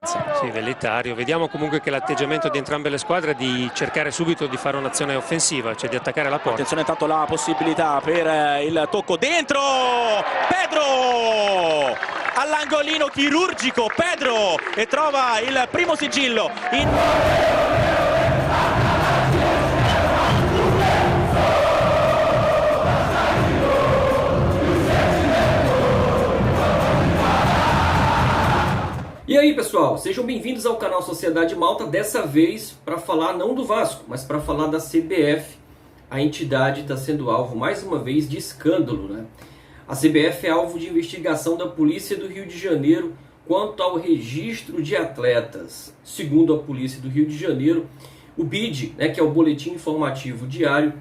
Sì, velleitario. Vediamo comunque che l'atteggiamento di entrambe le squadre è di cercare subito di fare un'azione offensiva, cioè di attaccare la porta. Attenzione intanto la possibilità per il tocco dentro, Pedro all'angolino chirurgico, Pedro, e trova il primo sigillo E aí pessoal, sejam bem-vindos ao canal Sociedade Malta, dessa vez para falar não do Vasco, mas para falar da CBF. A entidade está sendo alvo mais uma vez de escândalo, né? A CBF é alvo de investigação da Polícia do Rio de Janeiro quanto ao registro de atletas. Segundo a Polícia do Rio de Janeiro, o BID, que é o Boletim Informativo Diário,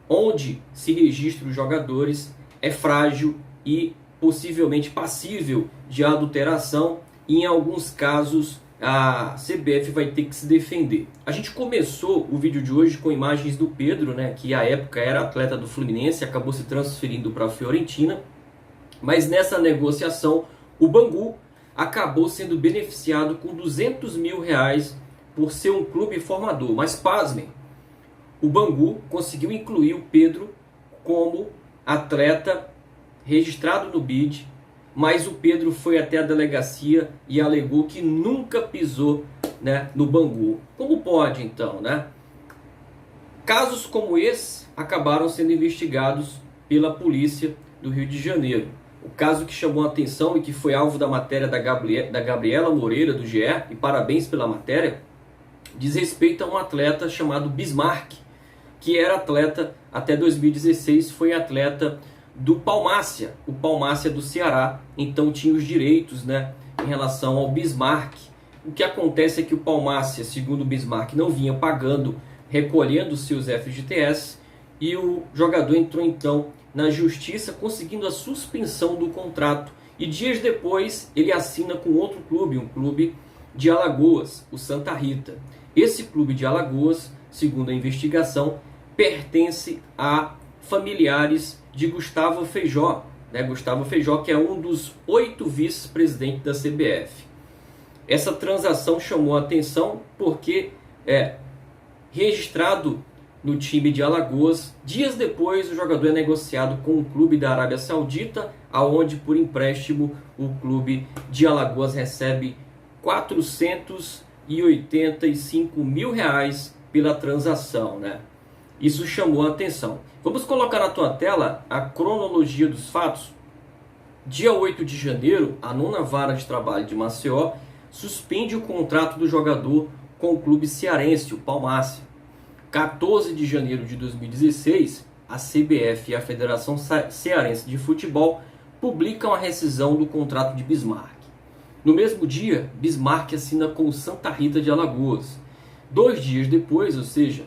onde se registram os jogadores, é frágil e possivelmente passível de adulteração. E em alguns casos a CBF vai ter que se defender. A gente começou o vídeo de hoje com imagens do Pedro, que à época era atleta do Fluminense, acabou se transferindo para a Fiorentina, mas nessa negociação o Bangu acabou sendo beneficiado com R$200 mil por ser um clube formador. Mas pasmem, o Bangu conseguiu incluir o Pedro como atleta registrado no BID, mas o Pedro foi até a delegacia e alegou que nunca pisou, no Bangu. Como pode então, Casos como esse acabaram sendo investigados pela polícia do Rio de Janeiro. O caso que chamou a atenção e que foi alvo da matéria da Gabriela Moreira, do GE, e parabéns pela matéria, diz respeito a um atleta chamado Bismarck, que era atleta até 2016, foi atleta do Palmácia, o Palmácia do Ceará, então tinha os direitos em relação ao Bismarck. O que acontece é que o Palmácia, segundo o Bismarck, não vinha pagando, recolhendo seus FGTS, e o jogador entrou então na justiça conseguindo a suspensão do contrato, e dias depois ele assina com outro clube, um clube de Alagoas, o Santa Rita. Esse clube de Alagoas, segundo a investigação, pertence a familiares de Gustavo Feijó, Gustavo Feijó, que é um dos 8 vice-presidentes da CBF. Essa transação chamou a atenção porque registrado no time de Alagoas, dias depois o jogador é negociado com um clube da Arábia Saudita, aonde por empréstimo o clube de Alagoas recebe R$485 mil pela transação, Isso chamou a atenção. Vamos colocar na tua tela a cronologia dos fatos. Dia 8 de janeiro, a 9ª Vara de Trabalho de Maceió suspende o contrato do jogador com o clube cearense, o Palmácia. 14 de janeiro de 2016, a CBF e a Federação Cearense de Futebol publicam a rescisão do contrato de Bismarck. No mesmo dia, Bismarck assina com o Santa Rita de Alagoas. 2 dias depois, ou seja,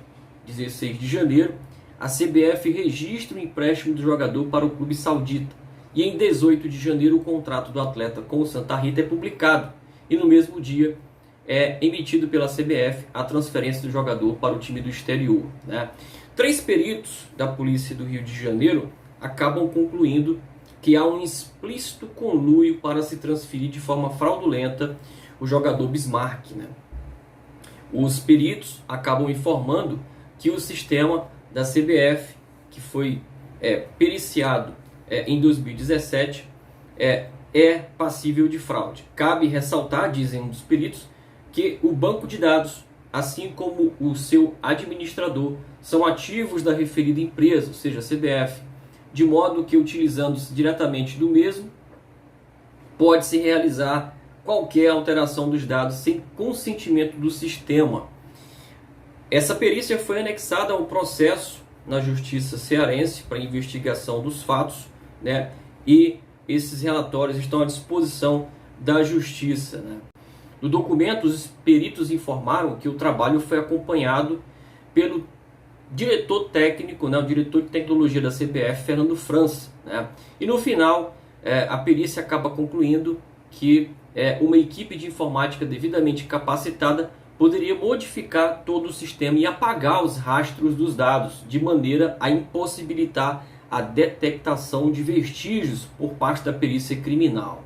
16 de janeiro, a CBF registra o empréstimo do jogador para o clube saudita. E em 18 de janeiro o contrato do atleta com o Santa Rita é publicado. E no mesmo dia é emitido pela CBF a transferência do jogador para o time do exterior. 3 peritos da Polícia do Rio de Janeiro acabam concluindo que há um explícito conluio para se transferir de forma fraudulenta o jogador Bismarck. Os peritos acabam informando que o sistema da CBF, que foi periciado em 2017, é passível de fraude. Cabe ressaltar, dizem um dos peritos, que o banco de dados, assim como o seu administrador, são ativos da referida empresa, ou seja, a CBF, de modo que, utilizando-se diretamente do mesmo, pode-se realizar qualquer alteração dos dados sem consentimento do sistema. Essa perícia foi anexada a um processo na Justiça Cearense para investigação dos fatos, e esses relatórios estão à disposição da Justiça. No documento, os peritos informaram que o trabalho foi acompanhado pelo diretor técnico, o diretor de tecnologia da CBF, Fernando França. E no final, a perícia acaba concluindo que uma equipe de informática devidamente capacitada poderia modificar todo o sistema e apagar os rastros dos dados, de maneira a impossibilitar a detectação de vestígios por parte da perícia criminal.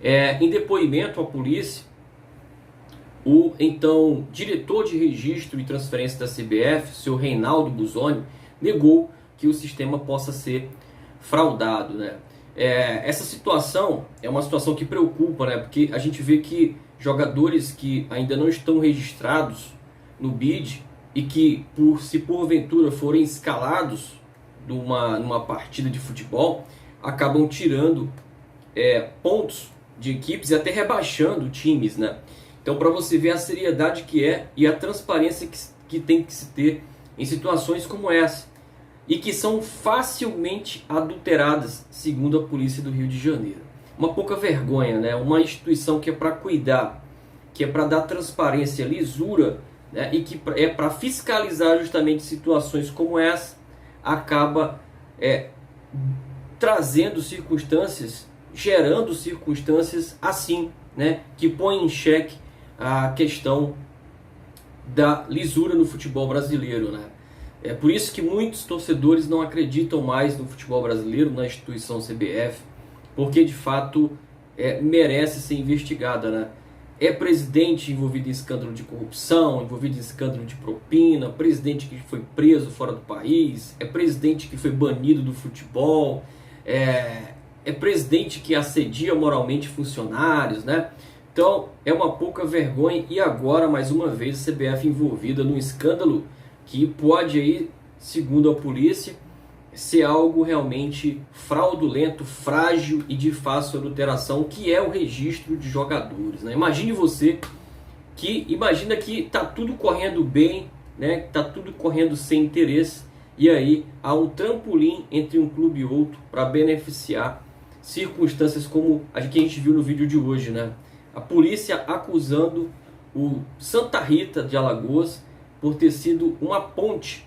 Em depoimento à polícia, o então diretor de registro e transferência da CBF, o seu Reinaldo Busoni, negou que o sistema possa ser fraudado, né? Essa situação é uma situação que preocupa, né? Porque a gente vê que jogadores que ainda não estão registrados no BID e que, se porventura forem escalados numa partida de futebol, acabam tirando pontos de equipes e até rebaixando times, né? Então, para você ver a seriedade que é e a transparência que tem que se ter em situações como essa, e que são facilmente adulteradas, segundo a polícia do Rio de Janeiro. Uma pouca vergonha, né? Uma instituição que é para cuidar, que é para dar transparência, lisura, né? E que é para fiscalizar justamente situações como essa, acaba trazendo circunstâncias, gerando circunstâncias assim, né? Que põem em xeque a questão da lisura no futebol brasileiro, né? É por isso que muitos torcedores não acreditam mais no futebol brasileiro, na instituição CBF, porque de fato merece ser investigada, né? É presidente envolvido em escândalo de corrupção, envolvido em escândalo de propina, presidente que foi preso fora do país, é presidente que foi banido do futebol, é presidente que assedia moralmente funcionários, né? Então é uma pouca vergonha, e agora mais uma vez a CBF envolvida num escândalo que pode aí, segundo a polícia, ser algo realmente fraudulento, frágil e de fácil adulteração, que é o registro de jogadores, né? Imagina que tá tudo correndo bem, né? Tá tudo correndo sem interesse, e aí há um trampolim entre um clube e outro para beneficiar circunstâncias como a que a gente viu no vídeo de hoje, né? A polícia acusando o Santa Rita de Alagoas por ter sido uma ponte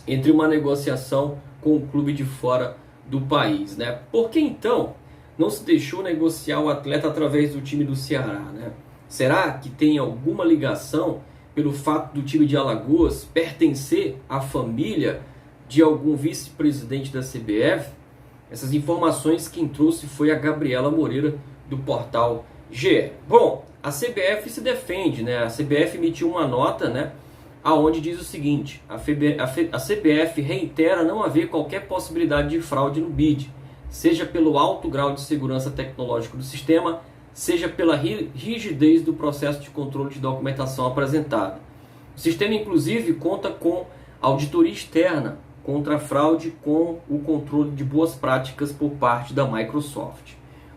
entre uma negociação com o clube de fora do país, né? Por que então não se deixou negociar o atleta através do time do Ceará, né? Será que tem alguma ligação pelo fato do time de Alagoas pertencer à família de algum vice-presidente da CBF? Essas informações quem trouxe foi a Gabriela Moreira, do portal GE. Bom, a CBF se defende, né? A CBF emitiu uma nota, né, aonde diz o seguinte: a CBF reitera não haver qualquer possibilidade de fraude no BID, seja pelo alto grau de segurança tecnológico do sistema, seja pela rigidez do processo de controle de documentação apresentada. O sistema, inclusive, conta com auditoria externa contra a fraude, com o controle de boas práticas por parte da Microsoft.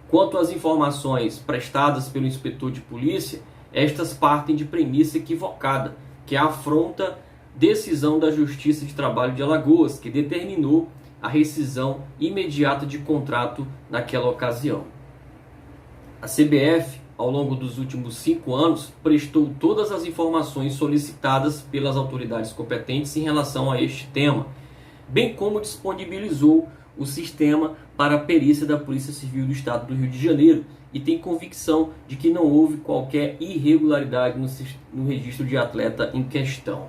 Quanto às informações prestadas pelo inspetor de polícia, estas partem de premissa equivocada, que afronta decisão da Justiça de Trabalho de Alagoas, que determinou a rescisão imediata de contrato naquela ocasião. A CBF, ao longo dos últimos 5 anos, prestou todas as informações solicitadas pelas autoridades competentes em relação a este tema, bem como disponibilizou o sistema para a perícia da Polícia Civil do Estado do Rio de Janeiro, e tem convicção de que não houve qualquer irregularidade no registro de atleta em questão.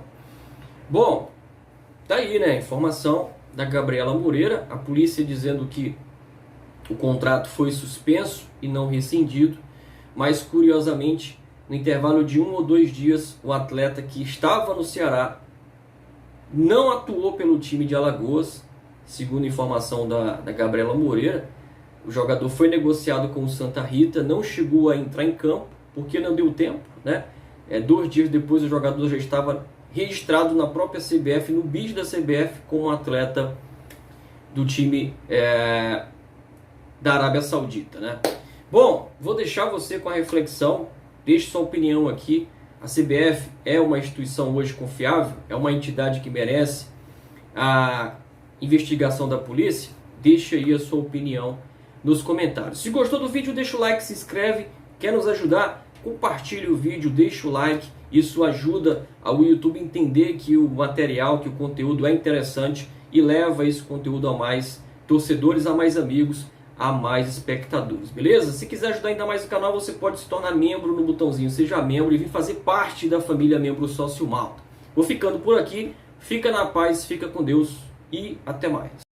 Bom, tá aí, né, a informação da Gabriela Moreira, a polícia dizendo que o contrato foi suspenso e não rescindido, mas curiosamente, no intervalo de 1 ou 2 dias, o atleta que estava no Ceará não atuou pelo time de Alagoas, segundo informação da Gabriela Moreira. O jogador foi negociado com o Santa Rita, não chegou a entrar em campo, porque não deu tempo, né? 2 dias depois o jogador já estava registrado na própria CBF, no BID da CBF, como atleta do time da Arábia Saudita, né? Bom, vou deixar você com a reflexão, deixe sua opinião aqui. A CBF é uma instituição hoje confiável? É uma entidade que merece a investigação da polícia? Deixe aí a sua opinião nos comentários. Se gostou do vídeo, deixa o like, se inscreve. Quer nos ajudar? Compartilhe o vídeo, deixa o like. Isso ajuda ao YouTube entender que o material, que o conteúdo é interessante e leva esse conteúdo a mais torcedores, a mais amigos, a mais espectadores, beleza? Se quiser ajudar ainda mais o canal, você pode se tornar membro no botãozinho Seja Membro e vir fazer parte da família Membro Sócio Malta. Vou ficando por aqui, fica na paz, fica com Deus e até mais.